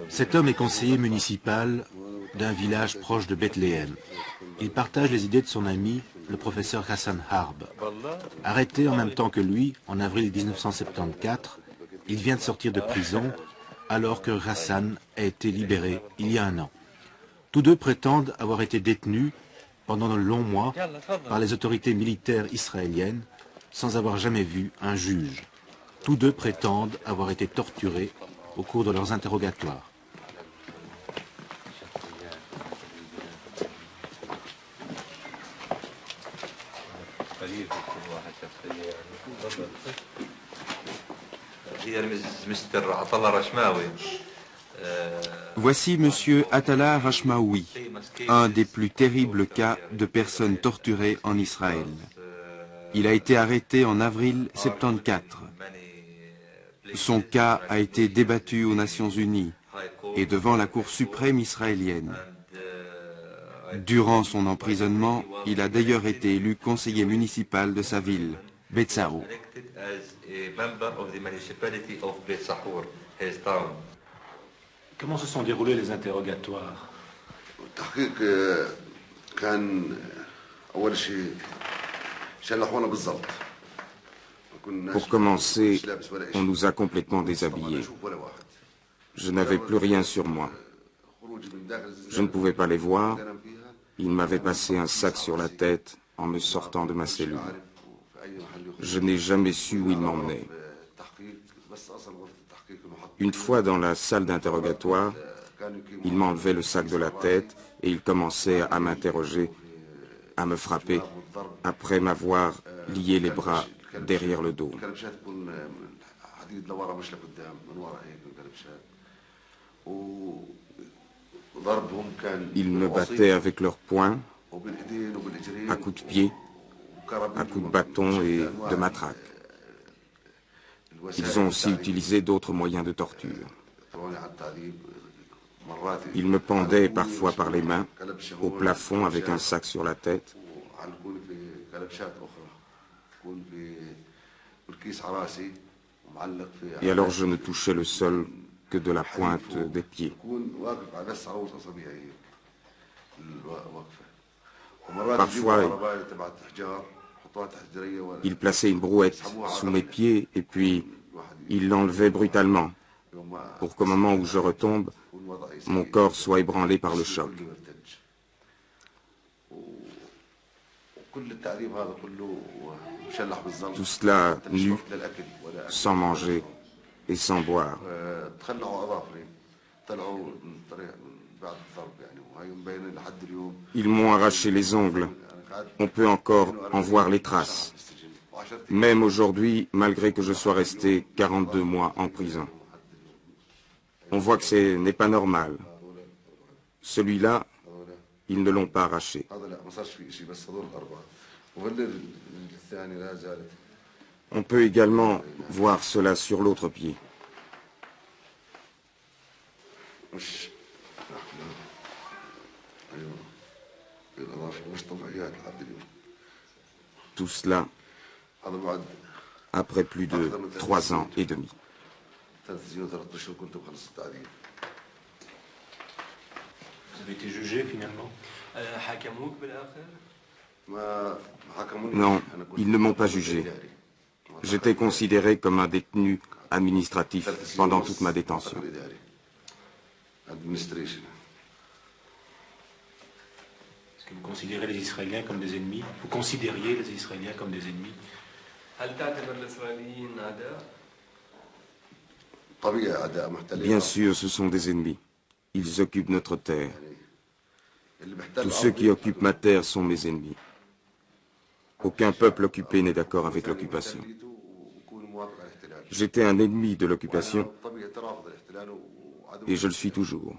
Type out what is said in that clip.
Cet homme est conseiller municipal d'un village proche de Bethléem. Il partage les idées de son ami, le professeur Hassan Harb. Arrêté en même temps que lui, en avril 1974, il vient de sortir de prison alors que Hassan a été libéré il y a un an. Tous deux prétendent avoir été détenus pendant de longs mois par les autorités militaires israéliennes sans avoir jamais vu un juge. Tous deux prétendent avoir été torturés au cours de leurs interrogatoires. Voici M. Atala Rachmaoui, un des plus terribles cas de personnes torturées en Israël. Il a été arrêté en avril 1974. Son cas a été débattu aux Nations Unies et devant la Cour suprême israélienne. Durant son emprisonnement, il a d'ailleurs été élu conseiller municipal de sa ville, Betsaou. Comment se sont déroulés les interrogatoires? Pour commencer, on nous a complètement déshabillés. Je n'avais plus rien sur moi. Je ne pouvais pas les voir. Ils m'avaient passé un sac sur la tête en me sortant de ma cellule. Je n'ai jamais su où ils m'emmenaient. Une fois dans la salle d'interrogatoire, ils m'enlevaient le sac de la tête et ils commençaient à m'interroger, à me frapper, après m'avoir lié les bras derrière le dos. Ils me battaient avec leurs poings, à coups de pied, à coups de bâton et de matraque. Ils ont aussi utilisé d'autres moyens de torture. Ils me pendaient parfois par les mains au plafond avec un sac sur la tête. Et alors je ne touchais le sol que de la pointe des pieds. Parfois, il plaçait une brouette sous mes pieds et puis il l'enlevait brutalement pour qu'au moment où je retombe, mon corps soit ébranlé par le choc. Tout cela nu, sans manger et sans boire. Ils m'ont arraché les ongles. On peut encore en voir les traces. Même aujourd'hui, malgré que je sois resté 42 mois en prison. On voit que ce n'est pas normal. Celui-là, ils ne l'ont pas arraché. On peut également voir cela sur l'autre pied. Tout cela après plus de 3 ans et demi. Vous avez été jugé finalement? Non, ils ne m'ont pas jugé. J'étais considéré comme un détenu administratif pendant toute ma détention. Est-ce que vous considérez les Israéliens comme des ennemis? Vous considériez les Israéliens comme des ennemis? Bien sûr, ce sont des ennemis. Ils occupent notre terre. Tous ceux qui occupent ma terre sont mes ennemis. Aucun peuple occupé n'est d'accord avec l'occupation. J'étais un ennemi de l'occupation et je le suis toujours.